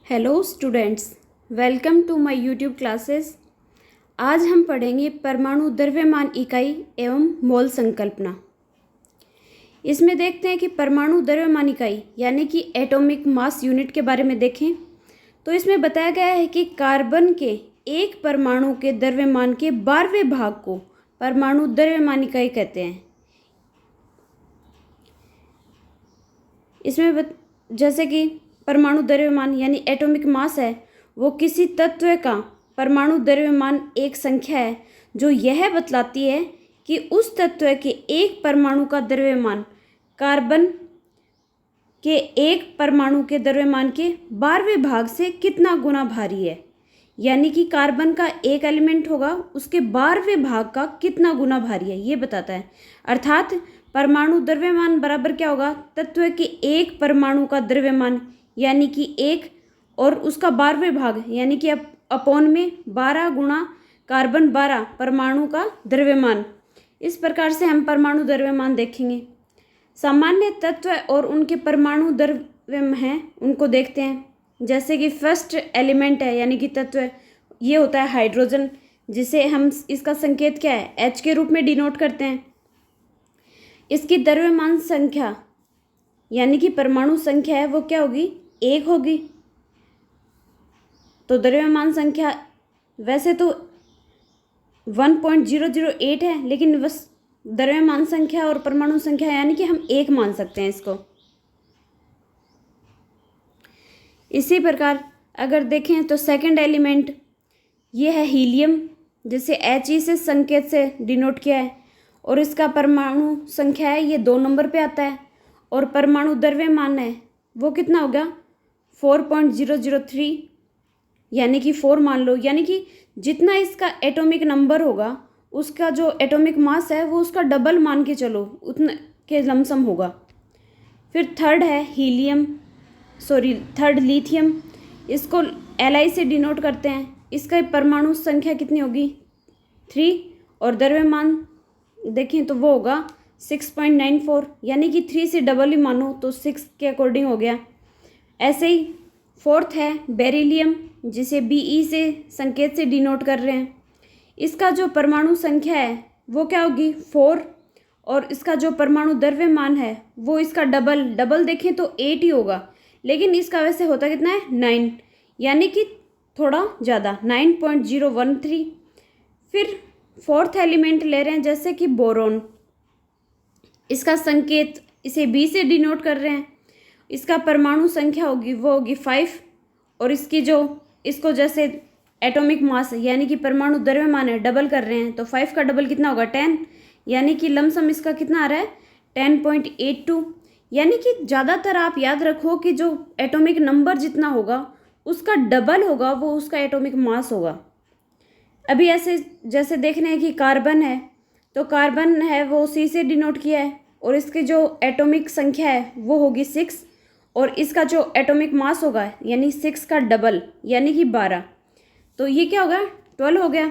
Hello students, welcome to my YouTube classes. आज हम पढ़ेंगे परमाणु द्रव्यमान इकाई एवं मोल संकल्पना। इसमें देखते हैं कि परमाणु द्रव्यमान इकाई यानी कि एटॉमिक मास यूनिट के बारे में देखें तो इसमें बताया गया है कि कार्बन के एक परमाणु के द्रव्यमान के 12वें भाग को परमाणु द्रव्यमान इकाई कहते हैं। इसमें जैसे कि परमाणु द्रव्यमान यानी एटॉमिक मास है, वो किसी तत्व का परमाणु द्रव्यमान एक संख्या है जो यह बतलाती है कि उस तत्व के एक परमाणु का द्रव्यमान कार्बन के एक परमाणु के द्रव्यमान के 12वें भाग से कितना गुना भारी है। यानी कि कार्बन का एक एलिमेंट होगा, उसके 12वें भाग का कितना गुना भारी है ये बताता है। अर्थात परमाणु द्रव्यमान बराबर क्या होगा, तत्व के एक परमाणु का द्रव्यमान यानी कि एक और उसका 12वें भाग यानी कि अपॉन में 12 गुणा कार्बन 12 परमाणु का द्रव्यमान। इस प्रकार से हम परमाणु द्रव्यमान देखेंगे। सामान्य तत्व और उनके परमाणु द्रव्यमान हैं उनको देखते हैं। जैसे कि फर्स्ट एलिमेंट है यानी कि तत्व, ये होता है हाइड्रोजन, जिसे हम इसका संकेत क्या है, H के रूप में डिनोट करते हैं। इसकी द्रव्यमान संख्या यानी कि परमाणु संख्या है वो क्या होगी, एक होगी। तो द्रव्यमान संख्या वैसे तो 1.008 है, लेकिन बस द्रव्यमान संख्या और परमाणु संख्या यानी कि हम एक मान सकते हैं इसको। इसी प्रकार अगर देखें तो सेकंड एलिमेंट ये है हीलियम, जिसे He से संकेत से डिनोट किया है और इसका परमाणु संख्या है ये 2 नंबर पे आता है और परमाणु द्रव्यमान है वो कितना होगा 4.003 यानी कि 4 मान लो। यानी कि जितना इसका एटॉमिक नंबर होगा उसका जो एटॉमिक मास है वो उसका डबल मान के चलो, उतना के लमसम होगा। फिर थर्ड है थर्ड लिथियम, इसको Li से डिनोट करते हैं। इसका परमाणु संख्या कितनी होगी 3 और द्रव्यमान देखें तो वो होगा 6.94 यानी कि 3 से डबल ही मानो तो 6 के अकॉर्डिंग हो गया। ऐसे ही फोर्थ है बेरिलियम, जिसे Be से संकेत से डिनोट कर रहे हैं। इसका जो परमाणु संख्या है वो क्या होगी 4 और इसका जो परमाणु द्रव्यमान है वो इसका डबल देखें तो 8 ही होगा, लेकिन इसका वैसे होता कितना है 9 यानी कि थोड़ा ज़्यादा 9.013। फिर फोर्थ एलिमेंट ले रहे हैं जैसे कि बोरोन, इसका संकेत इसे B से डिनोट कर रहे हैं। इसका परमाणु संख्या होगी वो होगी 5 और इसको जैसे एटॉमिक मास यानी कि परमाणु द्रव्यमान है डबल कर रहे हैं तो 5 का डबल कितना होगा 10 यानी कि लमसम इसका कितना आ रहा है 10.82। यानी कि ज़्यादातर आप याद रखो कि जो एटॉमिक नंबर जितना होगा उसका डबल होगा वो उसका एटॉमिक मास होगा। अभी ऐसे जैसे देख रहे हैं कि कार्बन है तो कार्बन है वो C से डिनोट किया है और इसकी जो एटॉमिक संख्या है वो होगी 6 और इसका जो एटॉमिक मास होगा यानी 6 का डबल यानी कि 12, तो ये क्या होगा 12 हो गया।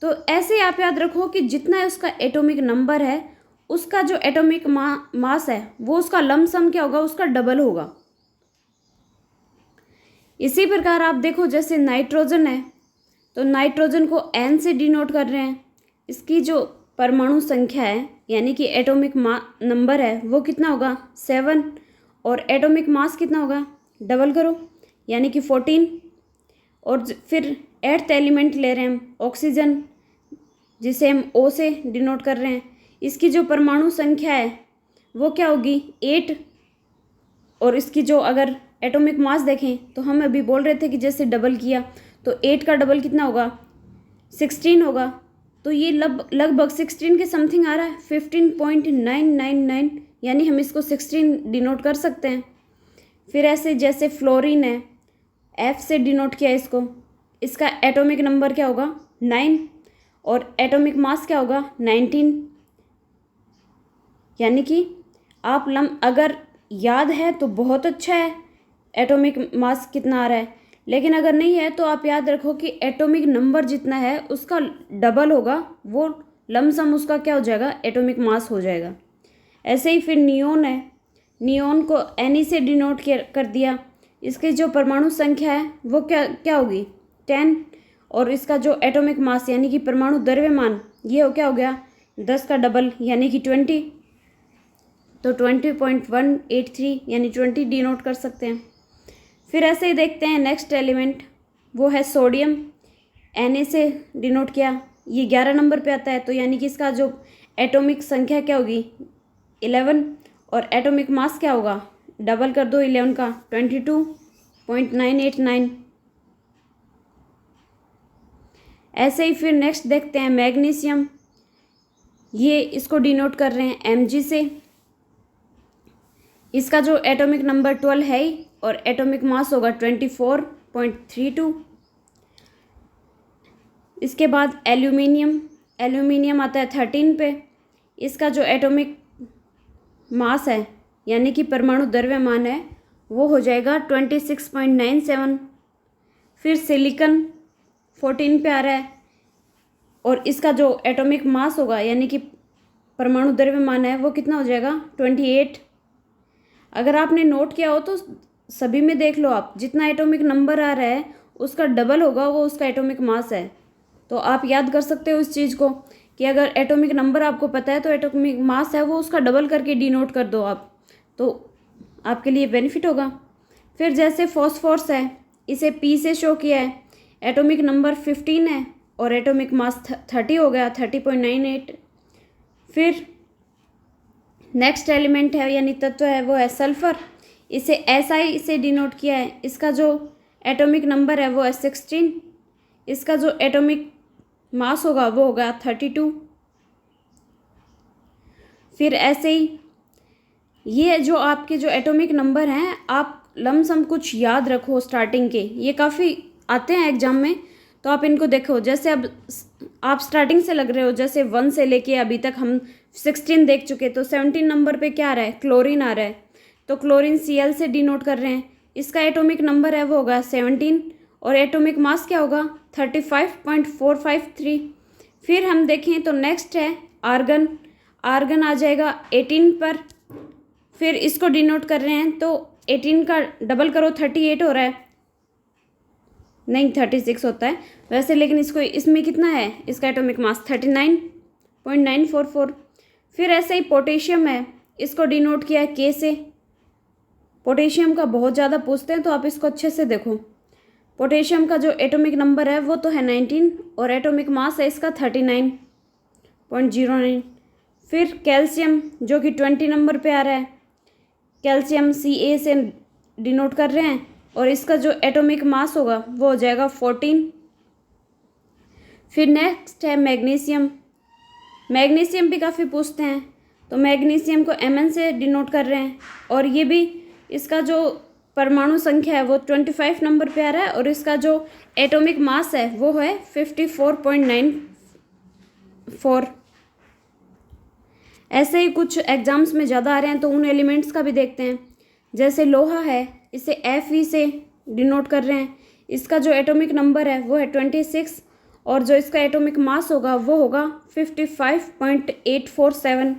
तो ऐसे आप याद रखो कि जितना उसका एटॉमिक नंबर है उसका जो एटॉमिक मास है वो उसका लमसम क्या होगा, उसका डबल होगा। इसी प्रकार आप देखो जैसे नाइट्रोजन है तो नाइट्रोजन को N से डिनोट कर रहे हैं। इसकी जो परमाणु संख्या है यानी कि एटॉमिक नंबर है वो कितना होगा 7 और एटॉमिक मास कितना होगा डबल करो यानी कि 14। और फिर 8th एलिमेंट ले रहे हैं हम ऑक्सीजन, जिसे हम O से डिनोट कर रहे हैं। इसकी जो परमाणु संख्या है वो क्या होगी 8 और इसकी जो अगर एटॉमिक मास देखें तो हम अभी बोल रहे थे कि जैसे डबल किया तो 8 का डबल कितना होगा 16 होगा, तो ये लगभग 16 के समथिंग आ रहा है 15.999 यानी हम इसको 16 डिनोट कर सकते हैं। फिर ऐसे जैसे फ्लोरीन है F से डिनोट किया इसको, इसका एटॉमिक नंबर क्या होगा 9 और एटॉमिक मास क्या होगा 19। यानी कि आप अगर याद है तो बहुत अच्छा है एटॉमिक मास कितना आ रहा है, लेकिन अगर नहीं है तो आप याद रखो कि एटॉमिक नंबर जितना है उसका डबल होगा, वो लमसम उसका क्या हो जाएगा एटॉमिक मास हो जाएगा। ऐसे ही फिर नियोन है, नियोन को Ne से डिनोट कर दिया। इसकी जो परमाणु संख्या है वो क्या क्या होगी 10, और इसका जो एटॉमिक मास यानी कि परमाणु द्रव्यमान ये हो क्या हो गया 10 का डबल यानी कि 20, तो 20.183 यानी 20 डिनोट कर सकते हैं। फिर ऐसे ही देखते हैं नेक्स्ट एलिमेंट, वो है सोडियम, Na से डिनोट किया, ये 11 नंबर पे आता है, तो यानी कि इसका जो एटॉमिक संख्या क्या होगी 11, और एटॉमिक मास क्या होगा डबल कर दो 11 का 22.989। ऐसे ही फिर नेक्स्ट देखते हैं मैग्नीशियम, ये इसको डिनोट कर रहे हैं Mg से, इसका जो एटॉमिक नंबर 12 है ही, और एटॉमिक मास होगा 24.32। इसके बाद एल्यूमिनियम, एल्यूमिनियम आता है 13 पे, इसका जो एटॉमिक मास है यानी कि परमाणु द्रव्यमान है वो हो जाएगा 26.97। फिर सिलिकन 14 पे आ रहा है, और इसका जो एटॉमिक मास होगा यानी कि परमाणु द्रव्यमान है वो कितना हो जाएगा 28। अगर आपने नोट किया हो तो सभी में देख लो आप, जितना एटॉमिक नंबर आ रहा है उसका डबल होगा वो उसका एटॉमिक मास है। तो आप याद कर सकते हो इस चीज़ को कि अगर एटॉमिक नंबर आपको पता है तो एटॉमिक मास है वो उसका डबल करके डिनोट कर दो आप, तो आपके लिए बेनिफिट होगा। फिर जैसे फॉस्फोरस है, इसे P से शो किया है, एटॉमिक नंबर 15 है और एटॉमिक मास 30 हो गया 30.98। फिर नेक्स्ट एलिमेंट है यानी तत्व है वो है सल्फर, इसे SI से डिनोट किया है, इसका जो एटॉमिक नंबर है वो है 16, इसका जो एटॉमिक मास होगा वो होगा 32। फिर ऐसे ही ये जो आपके जो एटॉमिक नंबर हैं आप लमसम कुछ याद रखो स्टार्टिंग के, ये काफ़ी आते हैं एग्जाम में, तो आप इनको देखो। जैसे अब आप स्टार्टिंग से लग रहे हो, जैसे 1 से लेके अभी तक हम 16 देख चुके, तो 17 नंबर पे क्या आ रहा है क्लोरीन आ रहा है, तो क्लोरीन Cl से डिनोट कर रहे हैं, इसका एटॉमिक नंबर है वो होगा 17 और एटॉमिक मास क्या होगा 35.453। फिर हम देखें तो नेक्स्ट है आर्गन, आर्गन आ जाएगा 18 पर, फिर इसको डिनोट कर रहे हैं तो 18 का डबल करो 38 हो रहा है, नहीं 36 होता है वैसे, लेकिन इसको इसमें कितना है इसका एटॉमिक मास 39.944। फिर ऐसे ही पोटेशियम है, इसको डिनोट किया है K से, पोटेशियम का बहुत ज़्यादा पूछते हैं तो आप इसको अच्छे से देखो। पोटेशियम का जो एटॉमिक नंबर है वो तो है 19 और एटॉमिक मास है इसका 39.09। फिर कैल्शियम जो कि 20 नंबर पे आ रहा है, कैल्शियम Ca से डिनोट कर रहे हैं और इसका जो एटॉमिक मास होगा वो हो जाएगा 14। फिर नेक्स्ट है मैग्नीशियम, मैग्नीशियम भी काफ़ी पूछते हैं, तो मैग्नीशियम को Mn से डिनोट कर रहे हैं और ये भी इसका जो परमाणु संख्या है वो 25 नंबर पे आ रहा है और इसका जो एटॉमिक मास है वो है 54.94। ऐसे ही कुछ एग्जाम्स में ज़्यादा आ रहे हैं तो उन एलिमेंट्स का भी देखते हैं। जैसे लोहा है, इसे Fe से डिनोट कर रहे हैं, इसका जो एटॉमिक नंबर है वो है 26 और जो इसका एटॉमिक मास होगा वो होगा 55.847।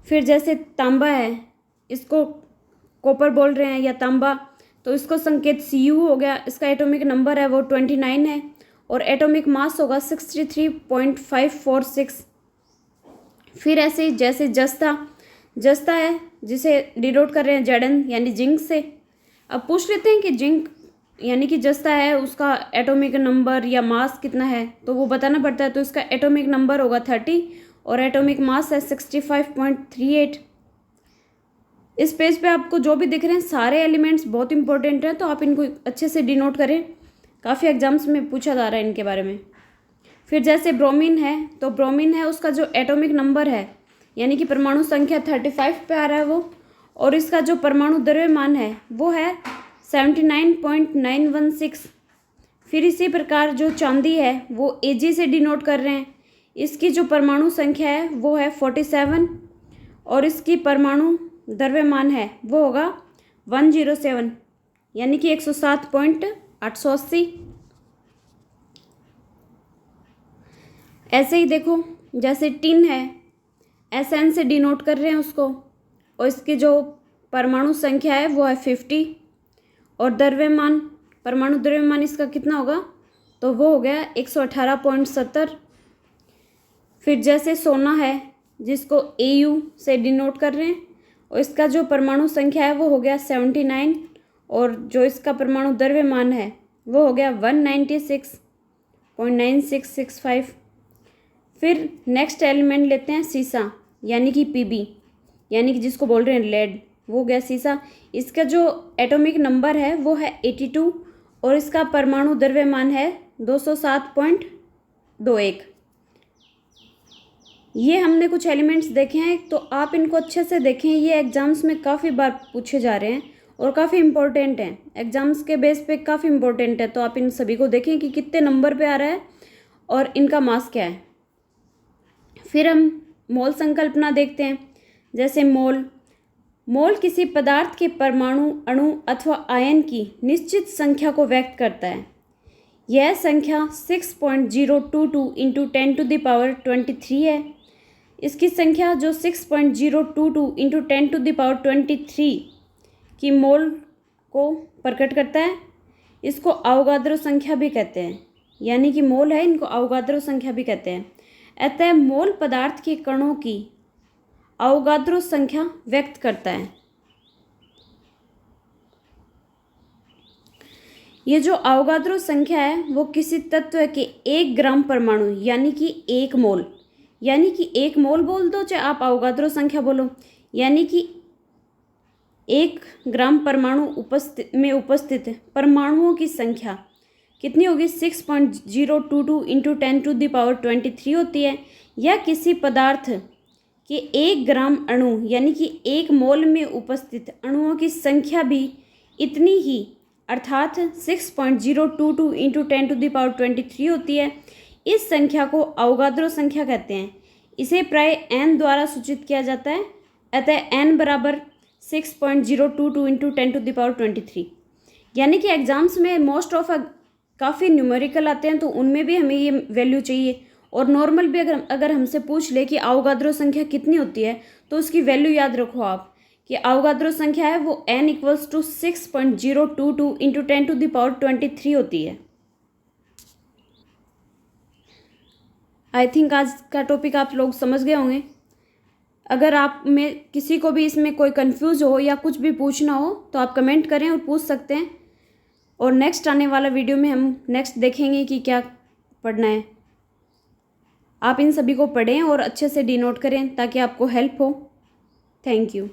फिर जैसे तांबा है, इसको कॉपर बोल रहे हैं या तांबा, तो इसको संकेत Cu हो गया, इसका एटॉमिक नंबर है वो 29 है और एटॉमिक मास होगा 63.546। फिर ऐसे जैसे जस्ता, जस्ता है जिसे डिनोट कर रहे हैं Zn यानी जिंक से। अब पूछ लेते हैं कि जिंक यानी कि जस्ता है उसका एटॉमिक नंबर या मास कितना है, तो वो बताना पड़ता है, तो इसका एटॉमिक नंबर होगा 30 और एटॉमिक मास है 65.38। इस पेज पे आपको जो भी दिख रहे हैं सारे एलिमेंट्स बहुत इंपॉर्टेंट हैं, तो आप इनको अच्छे से डिनोट करें, काफ़ी एग्जाम्स में पूछा जा रहा है इनके बारे में। फिर जैसे ब्रोमीन है, तो ब्रोमीन है उसका जो एटॉमिक नंबर है यानी कि परमाणु संख्या 35 पे आ रहा है वो, और इसका जो परमाणु द्रव्यमान है वो है 79.916। फिर इसी प्रकार जो चांदी है वो Ag से डिनोट कर रहे हैं, इसकी जो परमाणु संख्या है वो है 47 और इसकी परमाणु द्रव्यमान है वो होगा 107 यानी कि 107.880। ऐसे ही देखो जैसे टिन है, Sn से डिनोट कर रहे हैं उसको और इसकी जो परमाणु संख्या है वो है 50 और द्रव्यमान, परमाणु द्रव्यमान इसका कितना होगा, तो वो हो गया 118.70। फिर जैसे सोना है जिसको AU से डिनोट कर रहे हैं, और इसका जो परमाणु संख्या है वो हो गया 79, और जो इसका परमाणु द्रव्यमान है वो हो गया 196.9665। फिर नेक्स्ट एलिमेंट लेते हैं सीसा, यानी कि PB, यानी कि जिसको बोल रहे हैं लेड, वो हो गया सीसा। इसका जो एटॉमिक नंबर है वो है 82, और इसका परमाणु द्रव्यमान है 207.21। ये हमने कुछ एलिमेंट्स देखे हैं, तो आप इनको अच्छे से देखें, ये एग्ज़ाम्स में काफ़ी बार पूछे जा रहे हैं और काफ़ी इम्पोर्टेंट हैं, एग्ज़ाम्स के बेस पे काफ़ी इम्पोर्टेंट है। तो आप इन सभी को देखें कि कितने नंबर पे आ रहा है और इनका मास क्या है। फिर हम मोल संकल्पना देखते हैं। जैसे मोल किसी पदार्थ के परमाणु, अणु अथवा आयन की निश्चित संख्या को व्यक्त करता है। यह संख्या 6.022 × 10⁻23 है। इसकी संख्या जो 6.022 × 10⁻23 की मोल को प्रकट करता है, इसको अवोगाद्रो संख्या भी कहते हैं, यानी कि मोल है, इनको अवोगाद्रो संख्या भी कहते हैं। अतः मोल पदार्थ के कणों की अवोगाद्रो संख्या व्यक्त करता है। ये जो अवोगाद्रो संख्या है वो किसी तत्व के 1 ग्राम परमाणु, यानी कि 1 मोल, यानी कि 1 मोल बोल दो चाहे आप अवोगाद्रो संख्या बोलो, यानी कि 1 ग्राम परमाणु में उपस्थित परमाणुओं की संख्या कितनी होगी, 6.022 × 10⁻23 होती है। या किसी पदार्थ के 1 ग्राम अणु, यानी कि 1 मोल में उपस्थित अणुओं की संख्या भी इतनी ही, अर्थात 6.022 × 10⁻23 होती है। इस संख्या को अवोगाद्रो संख्या कहते हैं। इसे प्राय n द्वारा सूचित किया जाता है। अतः n बराबर 6.022 × 10⁻23, यानी कि एग्ज़ाम्स में मोस्ट ऑफ काफ़ी न्यूमेरिकल आते हैं, तो उनमें भी हमें ये वैल्यू चाहिए। और नॉर्मल भी अगर हमसे पूछ ले कि अवोगाद्रो संख्या कितनी होती है, तो उसकी वैल्यू याद रखो आप कि अवोगाद्रो संख्या है वो n = 6.022 × 10⁻23 होती है। आई थिंक आज का टॉपिक आप लोग समझ गए होंगे। अगर आप में किसी को भी इसमें कोई कंफ्यूज हो या कुछ भी पूछना हो तो आप कमेंट करें और पूछ सकते हैं। और नेक्स्ट आने वाला वीडियो में हम नेक्स्ट देखेंगे कि क्या पढ़ना है। आप इन सभी को पढ़ें और अच्छे से डिनोट करें ताकि आपको हेल्प हो। Thank you.